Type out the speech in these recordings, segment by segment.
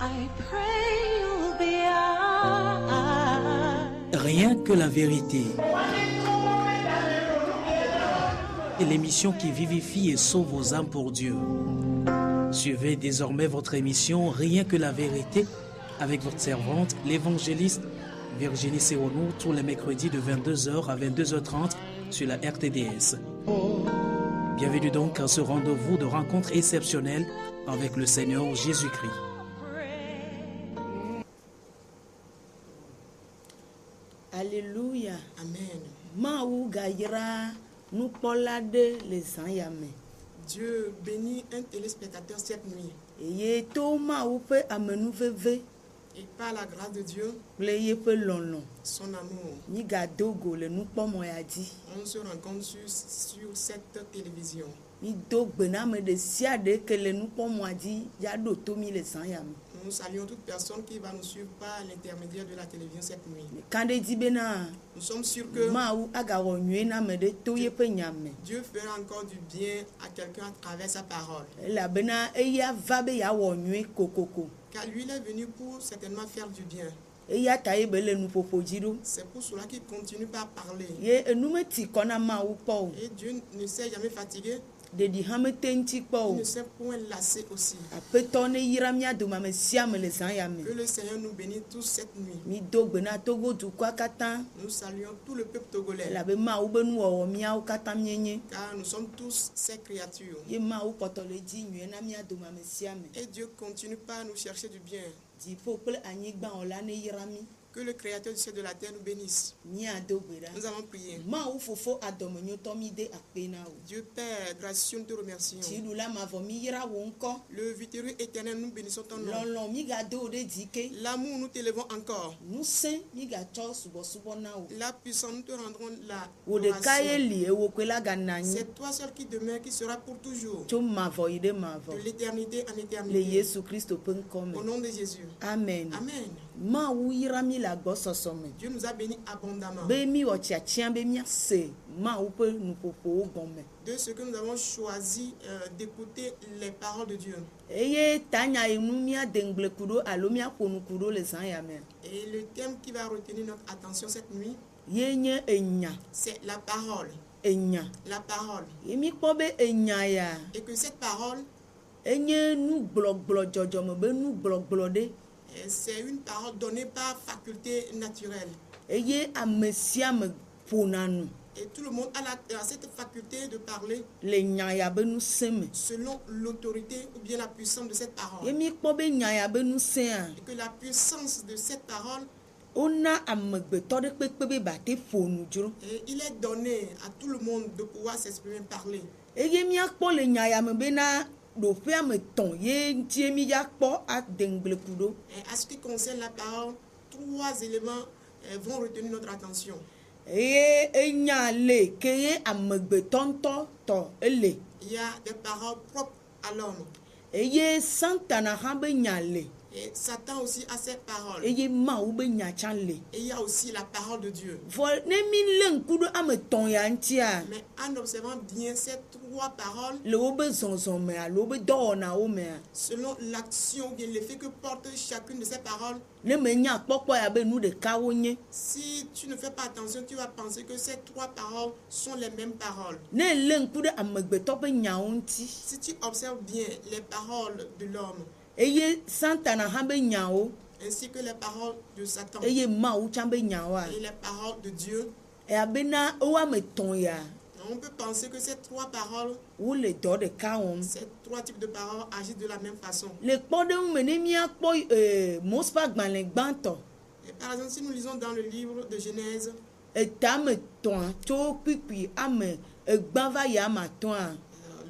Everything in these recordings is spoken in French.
I pray you'll be ours. Rien que la vérité. Et l'émission qui vivifie et sauve vos âmes pour Dieu. Suivez désormais votre émission Rien que la vérité avec votre servante, l'évangéliste Virginie Seronou, tous les mercredis de 22h à 22h30 sur la RTDS. Bienvenue donc à ce rendez-vous de rencontre exceptionnelle avec le Seigneur Jésus-Christ. Alléluia. Amen. Maou gaïra nous polade les yame. Dieu bénit un téléspectateur cette nuit. Et to maou pe amenu veve. Et par la grâce de Dieu, Pleye pe lonlon. son amour, Ni gadogo le nous pomo ya di. on se rencontre sur cette télévision. Ni do gbena me de sia de que le nous pomo ya di ya do to mi les yame. Nous saluons toute personne qui va nous suivre par l'intermédiaire de la télévision cette nuit. Kande di bena Nous sommes sûrs que maou aga wonye na me de to ye pe nyame. Dieu fera encore du bien à quelqu'un à travers sa parole. La bena eya vabe ya wonye kokoko. Car lui, il est venu pour certainement faire du bien. Eya taye bele nous popo jiro. C'est pour cela qu'il continue par parler. Ye enume ti kona maou po. Et Dieu ne s'est jamais fatigué, De di hame tenti il po. ne s'est point lassé aussi. Apeto ne yira mia do mame siame les yame. Que le Seigneur nous bénisse tous cette nuit. Mi do gbena togo du kwa katan. Nous saluons tout le peuple togolais, La be maou be nu wo miao katan mienye. car nous sommes tous ses créatures. Ye maou poto le di nyu na mia do mame siame. Et Dieu continue par nous chercher du bien. Di po ple anyigba ola ne yira mi. Que le Créateur du ciel et de la terre nous bénisse. Ni ado gbeda. Nous avons prié. Maou fofo adomenyo to mi de akpena o. Dieu Père, gracieux, nous te remercions. Ti lu la mavo mi yira wo nko. Le vitérieux éternel, nous bénissons ton nom. Lolon mi ga do de dike. L'amour, nous t'élevons encore. Nu se mi ga cho subo subo na o. La puissance, nous te rendrons la Wo de kaye adoration. li e wo kwe la ga nanyi. C'est toi seul qui demeure, qui sera pour toujours. To mavo ide mavo. De l'éternité en Le éternité. Yesu Christo pe nkome. Au nom de Jésus. Amen. Amen. Maou yira mi la gbo sosome. Dieu nous a bénis abondamment. Be mi o tiatia be mi se maou pe nu popo o gome. De ce que nous avons choisi d'écouter les paroles de Dieu. Eye tanya enu mia dengle kudo alo mia ponu kudo le san ya me. Et le thème qui va retenir notre attention cette nuit, Ye nye enya, c'est la parole. enya. La parole. Ye mi kpo be enya ya. Et que cette parole, Enye nu gblo jojo me be nu gblo de. c'est une parole donnée par faculté naturelle. Eye amesia me ponanu. Et tout le monde a cette faculté de parler Le nya ya be nu seme. selon l'autorité ou bien la puissance de cette Ye parole. mi kpo be nya ya be nu se a. Et que la puissance de cette parole, Ona amegbeto de kpekpe be ba te fonu jro. et il est donné à tout le monde de pouvoir s'exprimer, parler. Eye mi akpo le nya ya me be na do fe ame ton ye ntie mi ya kpo a dengle kudo. Et à ce qui concerne la parole, trois éléments vont retenir notre attention. Eye enya le keye amegbeto nto to ele. Il y a des paroles propres à l'homme. Eye santana ha be nya le. Et Satan aussi a ses paroles. Eye maou be nya chan le. Et il y a aussi la parole de Dieu. Vo ne mi le nkudo ame ton ya ntia. Mais en observant bien ces trois paroles, Le wo be zonzon me alo be do na wo me. selon l'action ou bien l'effet que porte chacune de ces paroles, Ne me nya kpokpo ya be nu de ka wo nye. si tu ne fais pas attention, tu vas penser que ces trois paroles sont les mêmes paroles. Ne le nkudo amegbeto be nya wo nti. Si tu observes bien les paroles de l'homme, Eye santana ha be nya wo. ainsi que les paroles de Satan Eye maou chan be nya wa. et les paroles de Dieu, E abena o ame ton ya. on peut penser que ces trois paroles, Wo le do de ka wo. ces trois types de paroles agissent de la même façon. Le kpo de me ne mi akpo mospa gbanle gbanto. Et par exemple, si nous lisons dans le livre de Genèse, Eta me ton tso kpikpi ame egban va ya ma ton a.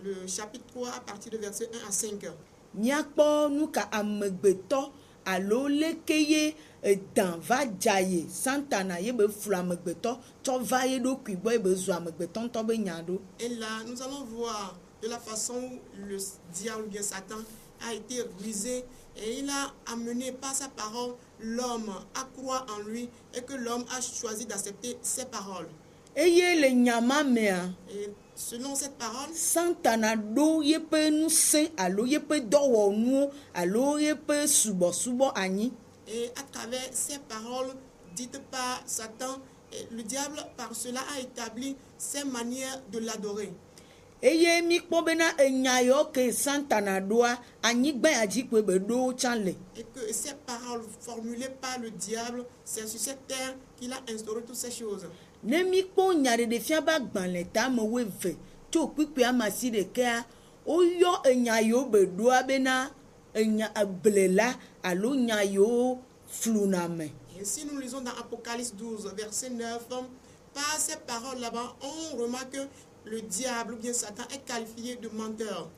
le chapitre 3 à partir de verset 1 à 5. Miakpo nu ka amegbeto alo lekeye edan va jaye santana ye be flu amegbeto tso va ye do kui bo ye be zu amegbeto nto be nya do. Et là, nous allons voir de la façon où le diable ou bien Satan a été rusé et il a amené par sa parole l'homme à croire en lui et que l'homme a choisi d'accepter ses paroles. Eye le nyama mea Et Selon cette parole, Santana ɖo yeƒe ŋusẽ alo yeƒe dɔwɔnuwo alo yeƒe subɔsubɔ anyi. et à travers ces paroles dites par Satan, le diable par cela a établi ses manières de l'adorer. Eye mikpɔ bena enya yawo ke Santana ɖoa anyigba ya dzi kpoe be ɖo tsã le. Et que ces paroles formulées par le diable, c'est sur cette terre qu'il a instauré toutes ces choses. Ne mikpɔ nyaɖeɖefia be agbalẽ tamewo eve tso kpikpui ama si ɖekea woyɔ enya yiwo be ɖoa bena enya eblela alo nya yiwo fluna me. Et si nous lisons dans Apocalypse 12, verset 9, par ces paroles là-bas, on remarque que le diable ou bien Satan est qualifié de menteur.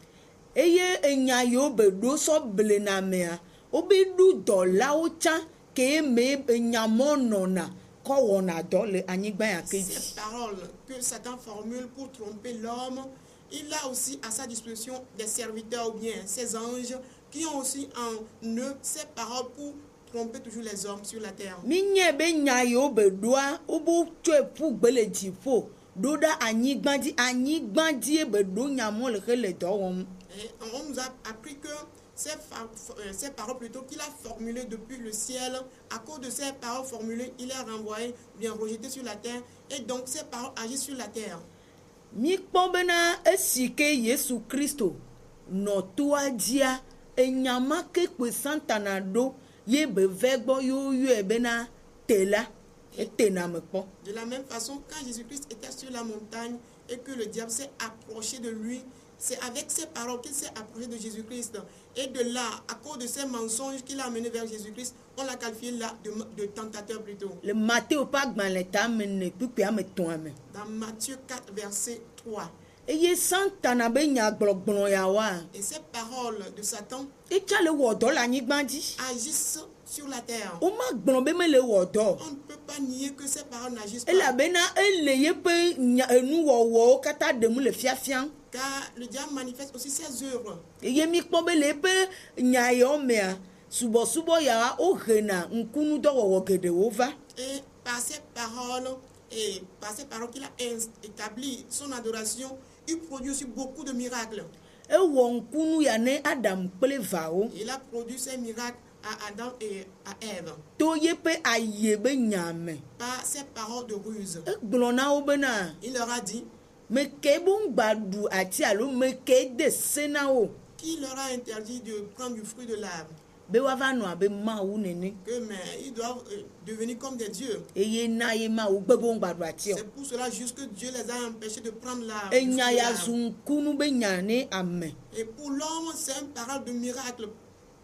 Eye enya yiwo be ɖo sɔ blena mea wobe ɖu dɔlawo tsã ke me enyamɔ nɔna kɔ wɔna dɔ le anyigba ya ke dzi. Ces paroles que Satan formule pour tromper l'homme, il a aussi à sa disposition des serviteurs ou bien ses anges qui ont aussi en eux ces paroles pour tromper toujours les hommes sur la terre. Minye be nya yiwo be ɖoa wobe tsɔe ƒu gbe le dziƒo ɖo ɖa anyigba dzi be ɖo nyamɔ le xe le dɔ wɔm. Et on nous a appris que ces paroles plutôt qu'il a formulées depuis le ciel, à cause de ces paroles formulées, il est renvoyé, bien rejeté sur la terre, et donc ces paroles agissent sur la terre. Mikpɔ bena esi ke Yesu Kristo nɔ toa dzia enyama ke kpe Santana ɖo ye be ve gbɔ yɔyɔe bena te la etena me kpɔ. De la même façon, quand Jésus-Christ était sur la montagne et que le diable s'est approché de lui, c'est avec ces paroles qu'il s'est approché de Jésus-Christ. Et de là, à cause de ces mensonges qu'il a amenés vers Jésus-Christ, on l'a qualifié là de tentateur plutôt. Le Matthieu ƒe agbalẽ tame ne kpikpui ame etɔ̃a me. Dans Matthieu 4, verset 3. Eye Santana be nyagblɔgblɔ yawoa Et ces paroles de Satan etsã le wɔ dɔ le anyigba dzi. agissent sur la terre. Woma gblɔ be mele wɔ dɔ. On ne peut pas nier que ces paroles n'agissent pas. Elabena ele yeƒe enuwɔwɔwo katã ɖem le fiafiam. Car le diable manifeste aussi ses œuvres. Eye mikpɔ be le eƒe nya yawo mea subɔsubɔ yawoa wohena ŋkunudɔwɔwɔ geɖewo va. Et par ces paroles qu'il a établi son adoration, il produit aussi beaucoup de miracles. Ewɔ ŋkunu ya ne Adam kple vawo. Il a produit ces miracles à Adam et à Ève. To yeƒe aye be nya me. Par ces paroles de ruse. Egblɔ na wo bena Il leur a dit, meke bo ŋgba ɖu ati alo meke de se na wo. qui leur a interdit de prendre du fruit de l'arbre. Be woava nɔ abe Mawu nene. Que mais ils doivent devenir comme des dieux. Eye na ye Mawu gbe be ŋgba ɖu ati o. C'est pour cela juste que Dieu les a empêchés de prendre l'arbre. Enya ya zu ŋkunu be nya ne ame. Et pour l'homme, c'est une parole de miracle.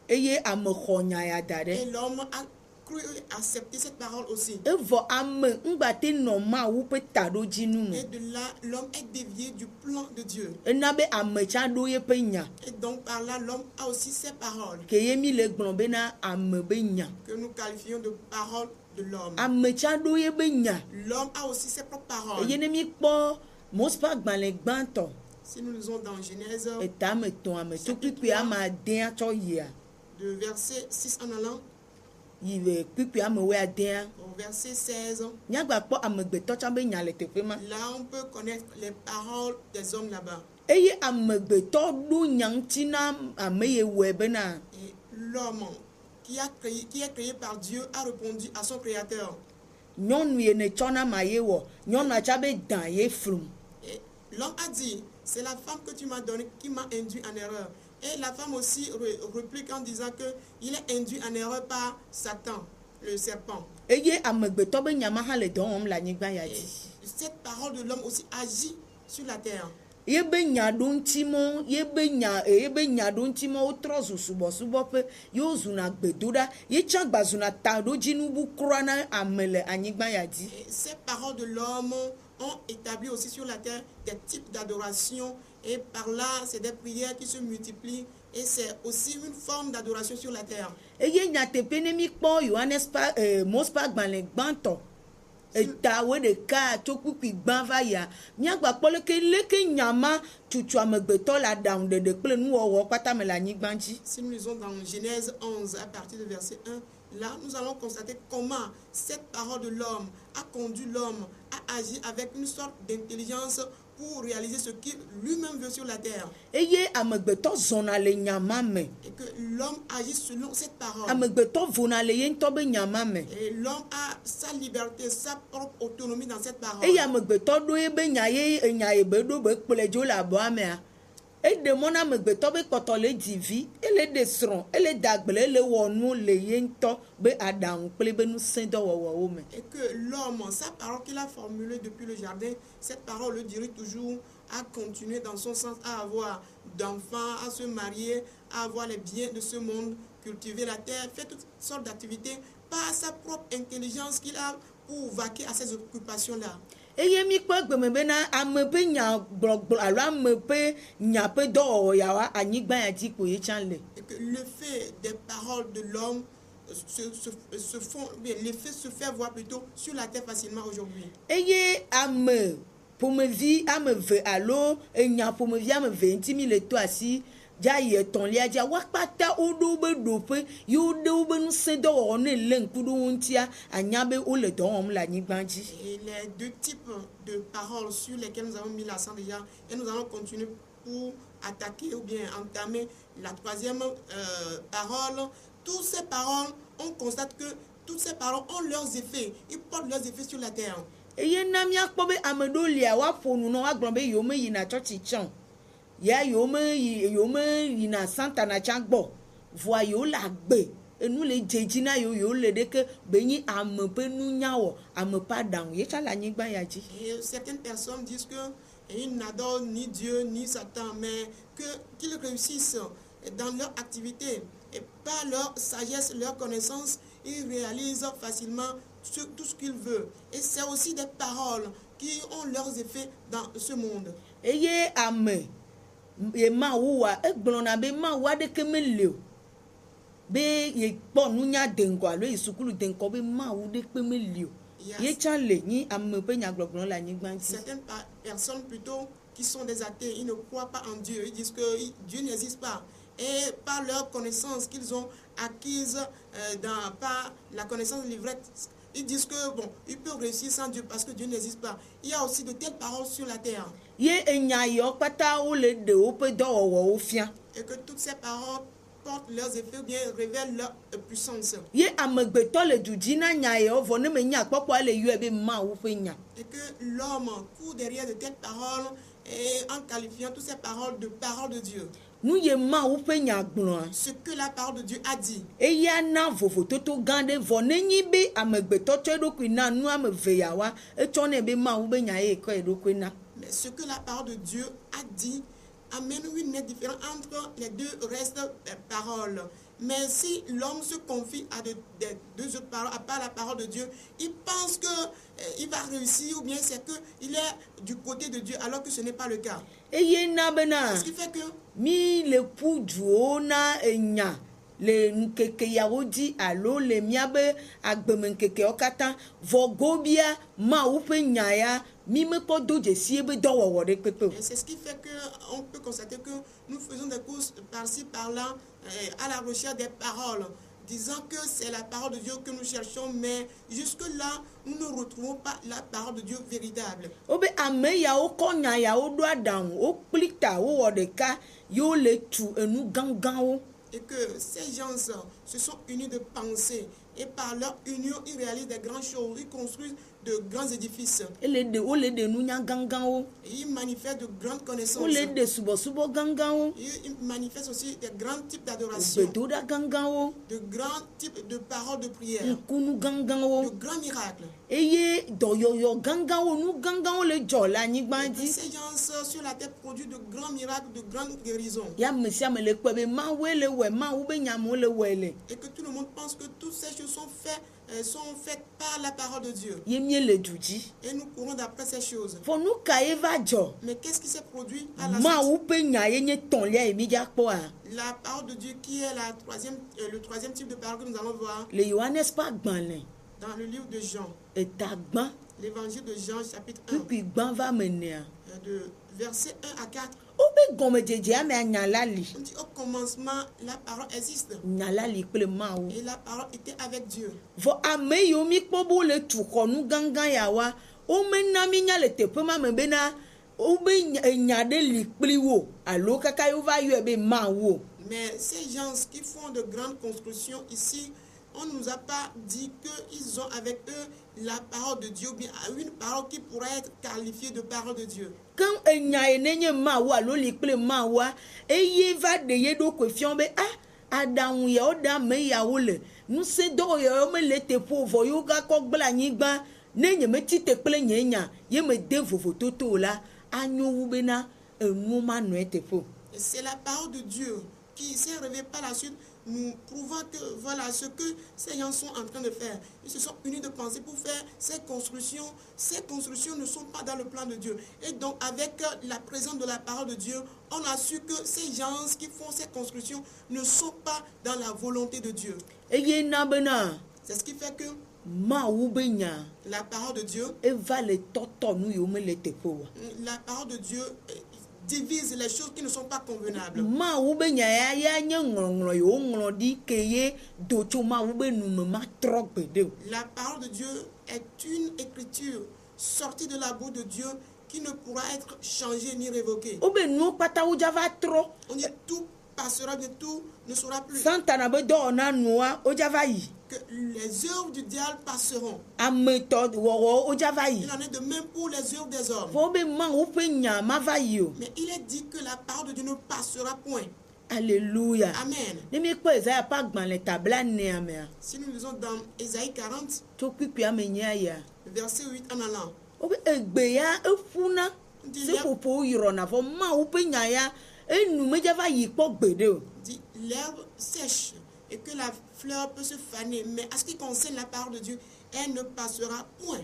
Eye ame xɔ nya ya da Et ɖe. l'homme a cru accepter cette parole aussi. Evɔ ame ŋgba te nɔ Mawu ƒe taɖodzinu Et me. de là, l'homme est dévié du plan de Dieu. Ena be ame tsã ɖo yeƒe nya. Et donc par là, l'homme a aussi ses paroles Ke ye mi le gblɔ bena ame be nya. que nous qualifions de paroles de l'homme. Ame tsã ɖo yebe nya. L'homme a aussi ses propres paroles. Eye ne mi kpɔ Mose ƒe agbalẽ gbãtɔ Si nous lisons dans Genèse, etame etɔ̃a me tso kpikpui ame adea tsɔ yia de verset 6 en allant yi le kpikpui ame woadea. au verset 16, Nyagba kpɔ amegbetɔ tsã be nya le teƒe ma. là on peut connaître les paroles des hommes là-bas. Eye amegbetɔ ɖo nya ŋuti na ame ye wɔe bena Et l'homme qui est créé par Dieu a répondu à son créateur. nyɔnu ye ne tsɔna ma ye wɔ nyɔnua tsã be dã ye flum. Et l'homme a dit, c'est la femme que tu m'as donnée qui m'a induit en erreur. Et la femme aussi réplique en disant qu'il est induit en erreur par Satan, le serpent. Eye amegbetɔ be nya ma hã le dɔ wɔm le anyigba ya Et dzi. cette parole de l'homme aussi agit sur la terre. Ye be nya ɖo ŋuti mɔ ye be nya ɖo ŋuti mɔ wotrɔ zu subɔsubɔƒe ye wozuna gbedoɖa ye tsã gba zuna taɖodzinu bu kura na ame le anyigba ya dzi. Et ces paroles de l'homme ont établi aussi sur la terre des types d'adoration. Et par là, c'est des prières qui se multiplient. Et c'est aussi une forme d'adoration sur la terre. Eye nyateƒe ne mi kpɔ Mose ƒe agbalẽ gbãtɔ eta wo ɖeka tso kpukpui gbã va ya míagba kpɔ leke nyama tutu amegbetɔ le aɖaŋuɖeɖe kple nuwɔwɔ kpata me le anyigba dzi. Si nous lisons dans Genèse 11 à partir du verset 1, là nous allons constater comment cette parole de l'homme a conduit l'homme à agir avec une sorte d'intelligence pour réaliser ce qu'il lui-même veut sur la terre. eye amegbetɔ zɔna le nyama me Et que l'homme agit selon cette parole. amegbetɔ vona le ye ŋutɔ be nyama me Et l'homme a sa liberté, sa propre autonomie dans cette parole. eye amegbetɔ ɖo ye be nya ye be ɖo be kplɔe dzo le abɔa mea eɖe mɔ na amegbetɔ be kpɔtɔ le dzi vi ele ɖe srɔ̃ ele da agble ele wɔ nu le ye ŋutɔ be aɖaŋu kple be ŋusẽ dɔwɔwɔwo me. Et que l'homme, sa parole qu'il a formulée depuis le jardin, cette parole le dirige toujours à continuer dans son sens, à avoir d'enfants, à se marier, à avoir les biens de ce monde, cultiver la terre, faire toutes sortes d'activités par sa propre intelligence qu'il a pour vaquer à ces occupations-là. eye mi kpɔ gbeme bena ame ƒe nya gblɔgblɔ alo ame ƒe nya ƒe dɔwɔwɔ yawa anyigba ya dzi ko ye tsã le. Et que le fait des paroles de l'homme se font, bien, l'effet se fait voir plutôt sur la terre facilement aujourd'hui. eye ame ƒomevi ame eve alo enya ƒomevi ame eve ŋuti mi le to asi dza yi etɔ̃lia dzia wo kpata woɖo wobe ɖoƒe ye woɖe wobe ŋusẽ dɔwɔwɔ ne le ŋku ɖo wo ŋutia anya be wole dɔ wɔm le anyigba dzi. Et les deux types de paroles sur lesquelles nous avons mis l'accent déjà, et nous allons continuer pour attaquer ou bien entamer la troisième parole. Toutes ces paroles, on constate que toutes ces paroles ont leurs effets, ils portent leurs effets sur la terre. eye na miakpɔ be ame ɖewo lia woaƒo nu nɔ woagblɔ be yewo meyina tsɔtsi tsã ya yewo meyina santana tsã gbɔ vɔa yewo le agbe enu le dze dzi na yewo le ɖeke benyi ame ƒe nunya wɔ ame ƒe aɖaŋu ye tsã le anyigba ya dzi. Et certaines personnes disent qu'ils n'adorent ni Dieu ni Satan, mais qu'ils réussissent dans leur activité et par leur sagesse, leur connaissance, ils réalisent facilement tout ce qu'ils veulent. Et c'est aussi des paroles qui ont leurs effets dans ce monde. eye ame ye mawua egblɔna be mawu aɖeke meli o be yekpɔ nunya de ŋgɔ alo yi sukulu de ŋgɔ be mawu ɖekpe meli o ye tsã le nyi ame ƒe nyagbɔgblɔ le anyigba dzi. Certaines personnes plutôt qui sont des athées, ils ne croient pas en Dieu, ils disent que Dieu n'existe pas. Et par leur connaissance qu'ils ont acquise par la connaissance livrette, ils disent que bon, ils peuvent réussir sans Dieu parce que Dieu n'existe pas. Il y a aussi de telles paroles sur la terre. Ye enya yewo kpata wole ɖe woƒe dɔwɔwɔwo fia. Et que toutes ces paroles portent leurs effets ou bien révèlent leur puissance. Ye amegbetɔ le du dzi na nya yewo vɔ ne me nya kpɔkpɔ le yɔe be mawu ƒe nya. Et que l'homme court derrière de telles paroles et en qualifiant toutes ces paroles de paroles de Dieu. Nu ye mawu ƒe nya gblɔa. Ce que la parole de Dieu a dit. Eya na vovototo gã ɖe vɔ nenyi be amegbetɔ tsɔ eɖokui na nu ame eve yawoa etsɔ nɛ be mawu be nya ye kɔ eɖokui na. Mais ce que la parole de Dieu a dit amène une différence entre les deux restes des paroles. Mais si l'homme se confie à des deux autres paroles, à part la parole de Dieu, il pense qu'il va réussir ou bien c'est qu'il est du côté de Dieu alors que ce n'est pas le cas. Eye na bena. Ce qui fait que mi le ƒu duwo na enya le ŋkeke yawo dzi alo le miabe agbeme ŋkekewo katã vɔ gobia mawu ƒe nya ya mi mekpɔ do dzesie be dɔwɔwɔ ɖe kpekpe o. c'est ce qui fait qu'on peut constater que nous faisons des courses par-ci par-là à la recherche des paroles, disant que c'est la parole de Dieu que nous cherchons, mais jusque-là, nous ne retrouvons pas la parole de Dieu véritable. Obe ame yawo kɔ nya yawo ɖo aɖaŋu wo kpli ta wowɔ ɖeka yewo le tu enu gãgãwo. Et que ces gens se sont unis de pensée et par leur union, ils réalisent des grandes choses, ils construisent de grands édifices. Wole ɖe nunya gãgãwo. Et ils manifestent de grandes connaissances. Wole ɖe subɔsubɔ gãgãwo. Ils manifestent aussi des grands types d'adoration. Gbedoɖa gãgãwo. De grands types de paroles de prière. Ŋkunu gãgãwo. De grands miracles. Eye dɔyɔyɔ gãgãwo nu gãgãwo le dzɔ le anyigba dzi. Ces gens sur la terre produisent de grands miracles, de grandes guérisons. Ya me sia me le kpe be mawu le wɔe mawu be nyamewo le wɔe le. Et que tout le monde pense que toutes ces choses sont faites par la parole de Dieu. Ye mie le du dzi. Et nous courons d'après ces choses. Fɔ nu ka ye va dzɔ. Mais qu'est-ce qui s'est produit à la Mawu suite? ƒe nya ye nye tɔ̃lia ye mi dza kpɔa. La parole de Dieu qui est le troisième type de parole que nous allons voir Le Yohanes ƒe agbalẽ dans le livre de Jean, eta gbã l'évangile de Jean chapitre 1, kpukpui gbã va me nea. de verset 1 à 4. Wobe gɔmedzedzea mea nya la li. On dit au commencement, la parole existe. Nya la li kple mawu. Et la parole était avec Dieu. Vɔ ame yiwo mi kpɔ be wole tu xɔ nu gãgã yawoa womena mi nya le teƒe ma me bena wobe nya de li kpli wo alo kaka yo va yo be ma wo. Mais ces gens qui font de grandes constructions ici, on ne nous a pas dit qu'ils ont avec eux la parole de Dieu, bien une parole qui pourrait être qualifiée de parole de Dieu. Quand enya enenye ma wo alo li kpli ma wa eye va de ye do ko fion be adamu ya oda me ya wole nu se do yo me le te po vo yo ga ko gbla nyigba ne nye me ti te kple nye nya ye me de vovo toto la anyo wu be na enu ma no te po. Et c'est la parole de Dieu qui s'est révélée par la suite, nous prouvant que voilà ce que ces gens sont en train de faire. Ils se sont unis de pensée pour faire ces constructions. Ces constructions ne sont pas dans le plan de Dieu. Et donc, avec la présence de la parole de Dieu, on a su que ces gens qui font ces constructions ne sont pas dans la volonté de Dieu. Eye na bena C'est ce qui fait que ma wu be nya la parole de Dieu, e va le toto nu yo me le te po wa. la parole de Dieu divise les choses qui ne sont pas convenables. Ma wu be nya ya nye nglonglo yo nglo di keye do cho ma wu be nu me ma trok be de. La parole de Dieu est une écriture sortie de la bouche de Dieu qui ne pourra être changée ni révoquée. O be nu pata wu java tro On dit tout passera, mais tout ne sera plus. santana be do na nuwa o java yi. Que les œuvres du diable passeront. Ame to wo o java yi. Il en est de même pour les œuvres des hommes. Fo be ma wu pe nya ma va yi o. Mais il est dit que la parole de Dieu ne passera point. Alléluia. Amen. Ne mi ko Isaiah pa gban le tabla ne amea. Si nous lisons dans Ésaïe 40, To kwiku amenya ya. verset 8 en allant, O be egbe ya efuna. Se popo yiro na fo ma wu pe nya ya enu me java yi po gbede o. dit l'herbe sèche et que la fleur peut se faner. Mais à ce qui concerne la parole de Dieu, elle ne passera point.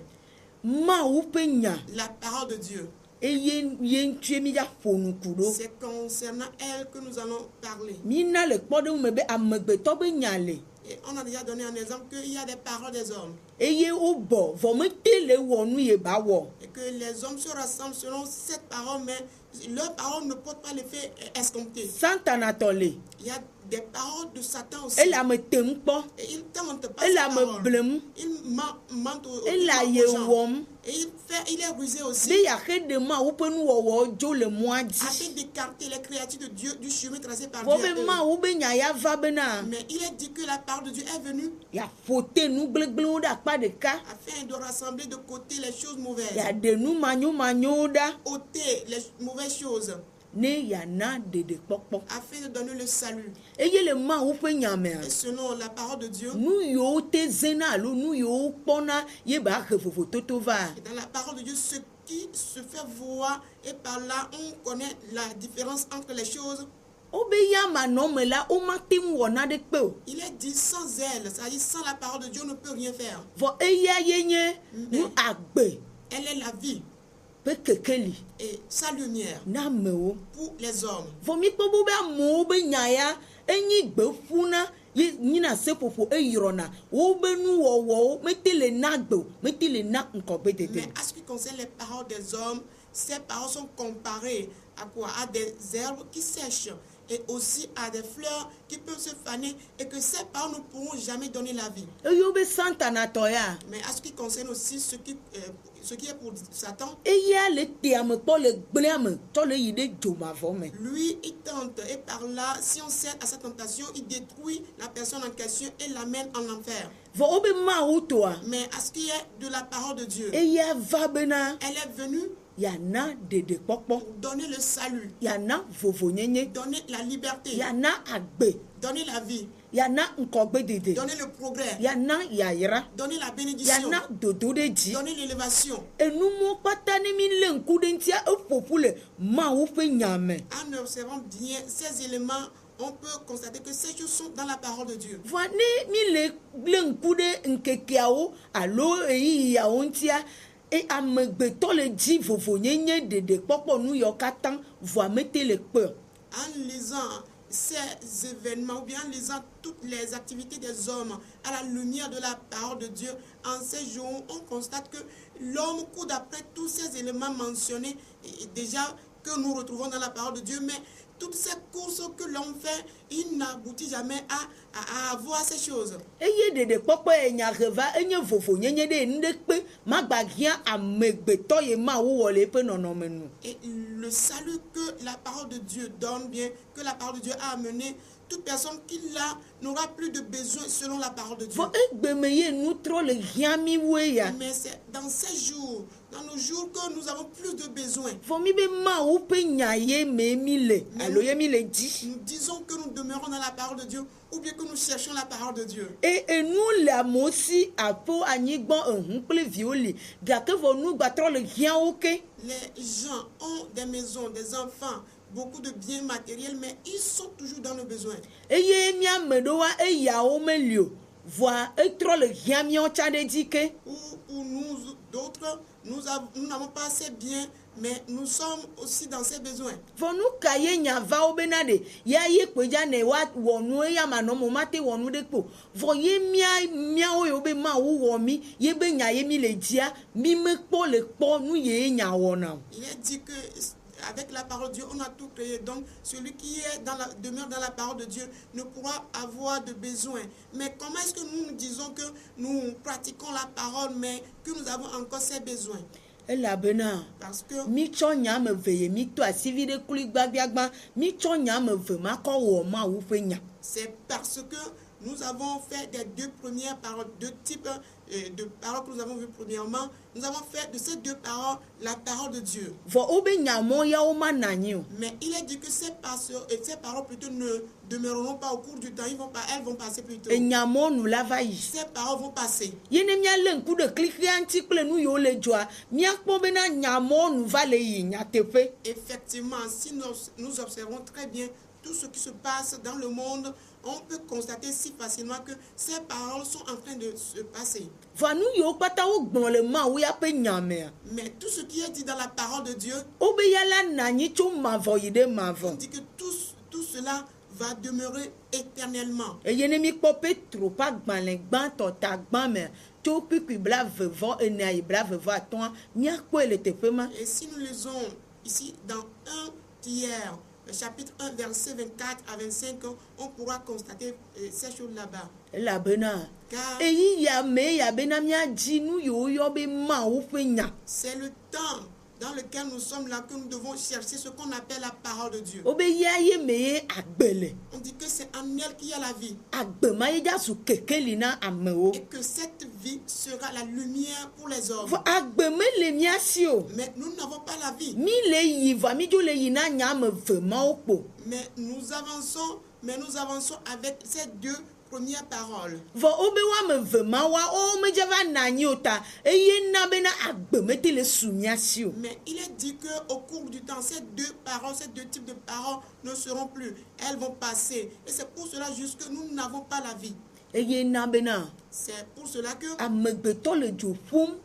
Ma wu pe nya La parole de Dieu. e ye ntue mi ja fonu kudo. C'est concernant elle que nous allons parler. Mi na le kpode me be amegbeto be nya le. Et on a déjà donné un exemple qu'il y a des paroles des hommes. Eye o bo vo me tele wo nu ye ba wo. Et que les hommes se rassemblent selon cette parole, mais leur parole ne porte pas l'effet escompté. Santana tole. Il y a des paroles de Satan aussi. E la me tem kpo. Et il ne tente pas E ces la me paroles. blem. Il ment aux E la aux ye gens. wom. Et il est rusé aussi. De ya ke de ma wu pe nu wo jo le moi di. Afin d'écarter les créatures de Dieu du chemin tracé par Vo Dieu. be ma wu be nya ya va bena. Mais il est dit que la parole de Dieu est venue Ya fote nu gleggle o da pa de ka. afin de rassembler de côté les choses mauvaises. Ya de nu manyo da. Ôter les mauvaises choses Ne ya na de kpokpo. afin de donner le salut. Eye le ma wu pe nya me. Et selon la parole de Dieu, Nu yo te zena lo nu yo kpona ye ba ke fofo toto va. et dans la parole de Dieu, ce qui se fait voir, et par là, on connaît la différence entre les choses. Obe ya ma no me la o ma tim wo na de pe o. Il est dit sans elle, c'est-à-dire sans la parole de Dieu, on ne peut rien faire. Vo eya ye nye nu agbe Elle est la vie pe kekeli et sa lumière na me o. pour les hommes. Vo mi po bo be mo be nya ya enyi gbe funa ye nyina se popo e yirona o be nu wo me tele na gbe me tele na nko be tete. Mais à ce qui concerne les paroles des hommes, ces paroles sont comparées à quoi? À des herbes qui sèchent et aussi à des fleurs qui peuvent se faner et que ces paroles ne pourront jamais donner la vie. E yo be santa na to ya. Mais à ce qui concerne aussi ce qui est pour Satan, E ya le te am po le gble am to le yi de jo ma vo me. lui, il tente et par là, si on cède à sa tentation, il détruit la personne en question et l'amène en enfer. Vo obe ma wu to a. Mais à ce qui est de la parole de Dieu, E ya va bena elle est venue ya na de kpokpo. pour donner le salut, Ya na vovo nyenye. donner la liberté, Ya na agbe. donner la vie, Ya na nko gbe dede. donner le progrès, Ya na ya yira. donner la Ya bénédiction, na dodo de ji. donner l'élévation. Enu mo pata ni mi le nku de ntia e popule ma wu pe nyame. En observant bien ces éléments, on peut constater que ces choses sont dans la parole de Dieu. Vo ne mi le nku de nkekeawo alo eyi ya ntia e amegbeto le ji vovo nyenye de kpokpo nu yo katan vo mete le pe. En lisant ces événements ou bien en lisant toutes les activités des hommes à la lumière de la parole de Dieu, en ces jours, on constate que l'homme court après tous ces éléments mentionnés et déjà que nous retrouvons dans la parole de Dieu, mais toutes ces courses que l'on fait, il n'aboutit jamais à avoir ces choses. eye ɖeɖe kpɔkpɔ ye nyaheva enye vovo nyenye ɖe ŋɖekpe magbagia amegbetɔ ye mawu wɔ le eƒe nɔnɔme nu. Et le salut que la parole de Dieu donne, bien que la parole de Dieu a amené, toute personne qui l'a n'aura plus de besoin selon la parole de Dieu. Vɔ egbeme ye nutrɔ le hiãmi woe ya. Mais c'est dans ces jours, dans nos jours, que nous avons plus de besoins. Vɔ mi be mawu ƒe nya ye me mi le alo ye mi le dzi. Nous disons que nous demeurons dans la parole de Dieu ou bien que nous cherchons la parole de Dieu. Enu le amewo si aƒo anyigbɔ ehu kple viwo li gake vɔ nu gbatrɔ le hiãwo ke. Les gens ont des maisons, des enfants, beaucoup de biens matériels, mais ils sont toujours dans le besoin. Eye miame ɖewoa eyawo meli o vɔa etrɔ le hiã miawo tsa ɖe dzi ke. Ou pour nous d'autres, nous n'avons pas assez bien, mais nous sommes aussi dans ces besoins. Vɔ nu ka ye nya va wo bena ɖe ya ye kpedza ne wa wɔ nu eya ma nɔ mo mate wɔ nu ɖe kpo vɔ ye miawo yewo be mawu wɔ mi ye be nya ye mi le dzia mi mekpɔ le kpɔ nu ye nya wɔna o. Il est dit que avec la parole de Dieu, on a tout créé. Donc, celui qui demeure dans la parole de Dieu ne pourra avoir de besoin. Mais comment est-ce que nous disons que nous pratiquons la parole, mais que nous avons encore ces besoins? Elabena Parce que mitsɔ nya me ve ye mi to asi vi ɖe kuli gbagbagbã mitsɔ nya me ve makɔ wɔ mawu ƒe nya. c'est parce que nous avons fait des deux premières paroles, deux types de paroles que nous avons vues premièrement. Nous avons fait de ces deux paroles la parole de Dieu. Vɔ wo be nya mɔ yawo ma na anyi o. Mais il est dit que ces paroles plutôt ne demeureront pas au cours du temps, elles vont passer plutôt. Enya mɔ nu la va yi. Ces paroles vont passer. Ye ne mialé ŋku ɖe klixia ŋuti kple nu yiwo le dzɔa miakpɔ bena nya mɔ nu va le yi nyateƒe. Effectivement, si nous observons très bien tout ce qui se passe dans le monde, on peut constater si facilement que ces paroles sont en train de se passer. Vɔ nu yiwo kpata wo gblɔ le mawu ya ƒe nya mea. Mais tout ce qui est dit dans la parole de Dieu, Wo be ya la na anyi tso mavɔ yi ɖe on mavɔ. dit que tout cela va demeurer éternellement. Eye ne mikpɔ Petro ƒe agbalẽ gbãtɔ ta gbã mea tso kpikpi blaeve-vɔ-enea yi blaeve-vɔ-atɔ̃a miakpɔe le teƒe ma. Et si nous lisons ici dans 1 Pierre, le chapitre 1, verset 24 à 25, on pourra constater ces choses là-bas. Elabena Car eyi ya me ya bena miadzi nu yiwo yɔ be mawu ƒe nya. c'est le temps dans lequel nous sommes là que nous devons chercher ce qu'on appelle la parole de Dieu. Wo be ya ye me ye agbe le. On dit que c'est en elle qu'il y a la vie. Agbe ma ye dza su kekeli na amewo. Et que cette vie sera la lumière pour les hommes. Vɔ agbe me le mia si o. Mais nous n'avons pas la vie. Mi le yi vɔ mi dzo le yi na nya ame ve mawo kpo. Mais nous avançons avec ces deux premières paroles. Vɔ wo be wo ame ve mawoa wo medze va na anyi o ta eye na bena agbe mete le su mia si o. Mais il est dit qu'au cours du temps, ces deux paroles, ces deux types de paroles ne seront plus. Elles vont passer. Et c'est pour cela juste que nous n'avons pas la vie. Eye na bena C'est pour cela que amegbetɔ le dzo ƒum,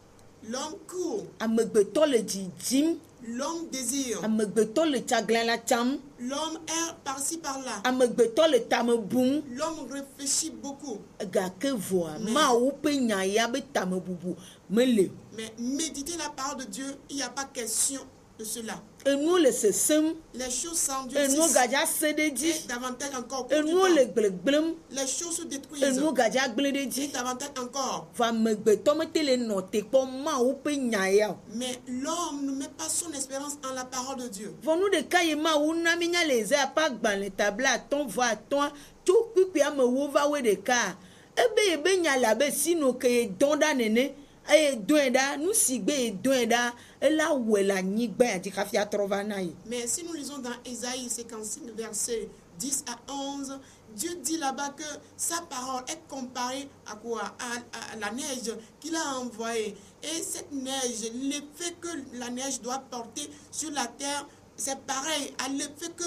l'homme court, amegbetɔ le dzidzim, l'homme désire, amegbetɔ le tsaglãla tsam, l'homme erre par-ci par-là, amegbetɔ le tame bum. l'homme réfléchit beaucoup. Gake vɔa mawu ƒe nya ya be tame bubu mele o. Mais méditer la parole de Dieu, il n'y a pas question de cela. Enuwo le sesem, Les choses enuwo s'endurcissent gadza se ɖe et dzi, davantage encore. Au cours du enuwo le temps. gblegblem, Les choses se détruisent enuwo gadza gblẽ ɖe et dzi. davantage encore. Vɔ amegbetɔ mete le nɔ te kpɔ mawu ƒe nya ya o. Mais l'homme ne met pas son espérance en la parole de Dieu. Vɔ nu ɖeka ye mawu na mi nya le Ezaya ƒe agbalẽ tabla 1:20 tso kpikpi ame wo va wo ɖeka ebe ye be nya le abe sino ke ye dɔn ɖa nene eye dɔe ɖa nu si gbe ye dɔe ɖa ela wɔe le anyigba ya dzi hafi atrɔ va na ye. Mais si nous lisons dans Ésaïe 55, versets 10 à 11, Dieu dit là-bas que sa parole est comparée à quoi? À la neige qu'il a envoyée. Et cette neige, l'effet que la neige doit porter sur la terre, c'est pareil à l'effet que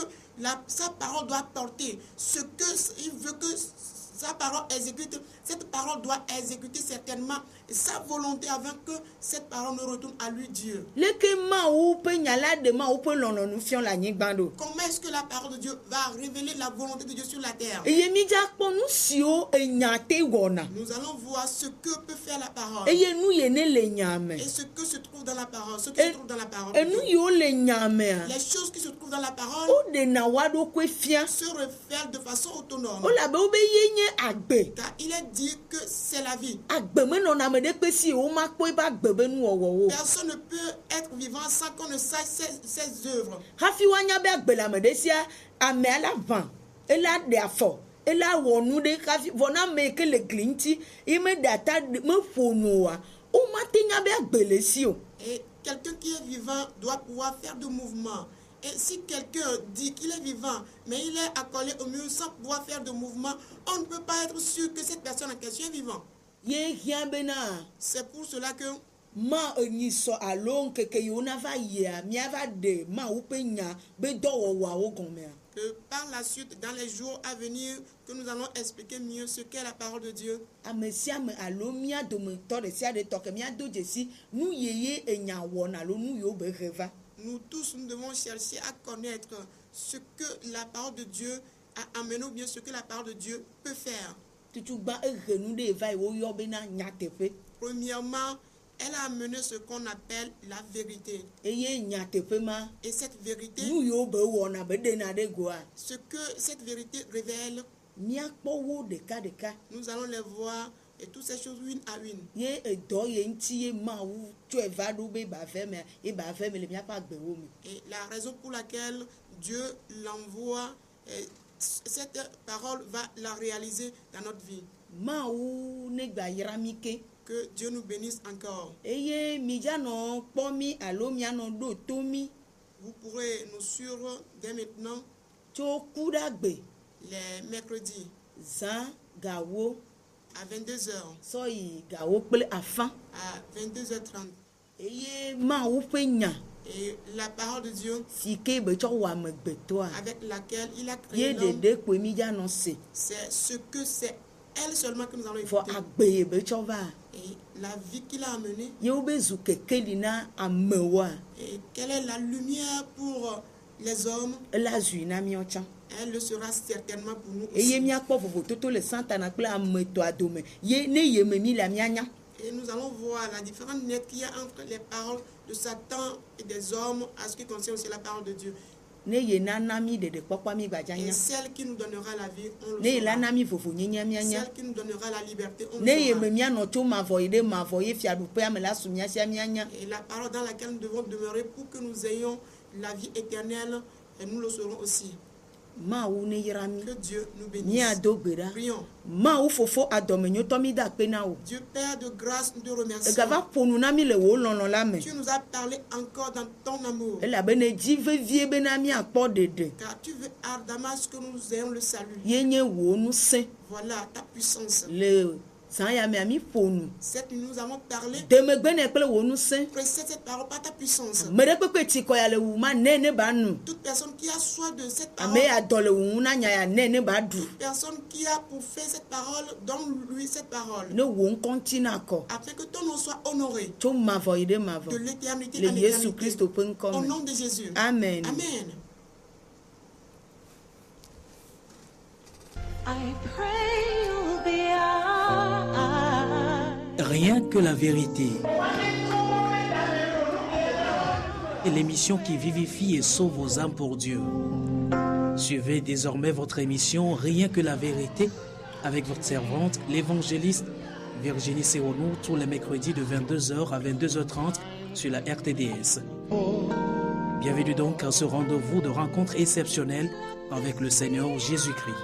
sa parole doit porter. Ce que il veut que sa sa parole exécute, cette parole doit exécuter certainement sa volonté avant que cette parole ne retourne à lui, Dieu. Leke ma ou pe nyala de ma ou pe lono nu fion la nyigba do. Comment est-ce que la parole de Dieu va révéler la volonté de Dieu sur la terre? Eye mi ja kpɔ nu siwo enya te wɔna. Nous allons voir ce que peut faire la parole Eye nu ye ne le nyame. et ce que se trouve dans la parole, ce qui se trouve dans la parole. Enu yo le nyame. Les choses qui se trouvent dans la parole O de na wa do kwe fia. se révèlent de façon autonome. O la be o be ye nye agbe. Car il est dit que c'est la vie. Agbe me nɔna me de pe si o ma kpɔ eba agbe be nu wɔwɔ o. Personne ne peut être vivant sans qu'on ne sache ses œuvres. Hafi wa nya be agbe la me de sia ame ala van. Ela de afɔ. Ela wɔ nu de hafi vɔna me ke le gli ŋuti. Ime de ata me ƒo nu wa. O ma te nya be agbe le si o. Et quelqu'un qui est vivant doit pouvoir faire de mouvement. Et si quelqu'un dit qu'il est vivant, mais il est accolé au mur sans pouvoir faire de mouvement, on ne peut pas être sûr que cette personne en question est vivante. Ye hiã bena C'est pour cela que ma enyisɔ alo nkeke yiwo na va yia miava de ma wo ƒe nya be dɔwɔwɔawo gɔmea. par la suite, dans les jours à venir, que nous allons expliquer mieux ce qu'est la parole de Dieu. Ame sia ame alo mia dometɔ ɖe sia ɖe tɔ ke miado dzesi nu yeye enya wɔna alo nu yiwo be he va. Nous tous, nous devons chercher à connaître ce que la parole de Dieu a amené ou bien ce que la parole de Dieu peut faire. Tutugba ehe nu ɖe va yi woyɔ bena nyateƒe. Premièrement, elle a amené ce qu'on appelle la vérité. Eye nyateƒe ma Et cette vérité, nu yiwo be wɔna be ɖena ɖe goa ce que cette vérité révèle, miakpɔ wo ɖekaɖeka nous allons les voir et toutes ces choses une à une. ye edɔ ye ŋuti ye mawu tsɔe va ɖo be bavɛ me ye bavɛ me le miaƒe agbewo me. Et la raison pour laquelle Dieu l'envoie, cette parole va la réaliser dans notre vie. Mawu ne gba yra mi ke. Que Dieu nous bénisse encore. Eye midzanɔ kpɔ mi alo mianɔ ɖo to mi Vous pourrez nous suivre dès maintenant tso kuɖagbe les mercredis zã gawo à 22h, sɔ yi gawo kple afã à 22h30. eye Mawu ƒe nya Et la parole de Dieu si ke be tsɔ wɔ amegbetɔa avec laquelle il a ye créé l'homme, ɖeɖe koe midzanɔ se c'est ce que c'est elle seulement que nous allons vɔ écouter. agbe ye be tsɔ va Et la vie qu'il a amenée, ye wo be zu kekeli na amewoa et quelle est la lumière pour les hommes, ela zui na miawo tsã. elle le sera certainement pour nous Eye aussi. miakpɔ vovototo le Santana kple ametɔa dome ye ne ye me mi la mianya. Et nous allons voir la différence nette qu'il y a entre les paroles de Satan et des hommes à ce qui concerne aussi la parole de Dieu. Ne ye nana mi ɖeɖekpɔkpɔ mi gbadza Et nya. celle qui nous donnera la vie, on Ne ye le saura. lana mi vovonyenya mianya. Celle qui nous donnera la liberté, on Ne le ye saura. me mianɔ tso mavɔ yi ɖe mavɔ ye fiaɖuƒea me la su miasia mianya. Et la parole dans laquelle nous devons demeurer pour que nous ayons la vie éternelle, et nous le saurons aussi. Mawu ne yra mi. Que Dieu nous bénisse. Miado gbe ɖa. Prions. Mawu fofo adɔmenyotɔ mi da akpe na wo. Dieu Père de grâce, nous te remercions. Egava ƒo nu na mi le wo lɔlɔ la me. Tu nous as parlé encore dans ton amour. Elabena edzi vevie bena miakpɔ ɖeɖe. Car tu veux ardemment ce que nous ayons le salut. Ye nye wo ŋusẽ. Voilà ta puissance. Le zã ya mea mi ƒo nu. Cette nuit, nous avons parlé, Demegbe ne kple wo ŋusẽ. précède cette parole par ta puissance. Me ɖe kpekpe tsi kɔ ya le wu ma ne ba nu. Toute personne qui a soif de cette Ame parole, ya dɔ le wu na nya ya ne ba ɖu. personne qui a pour faire cette parole, donne-lui cette parole. Ne wo ŋkɔ ŋuti na kɔ. Afin que ton nom soit honoré Tso mavɔ yi ɖe de mavɔ. l'éternité Le à Yesu l'éternité. Kristo ƒe ŋkɔ Au me. nom de Jésus. Amen. Amen. I pray you'll be ours. Rien que la vérité. Et l'émission qui vivifie et sauve vos âmes pour Dieu. Suivez désormais votre émission Rien que la vérité avec votre servante, l'évangéliste Virginie Seronou, tous les mercredis de 22h à 22h30 sur la RTDS. Bienvenue donc à ce rendez-vous de rencontre exceptionnelle avec le Seigneur Jésus-Christ.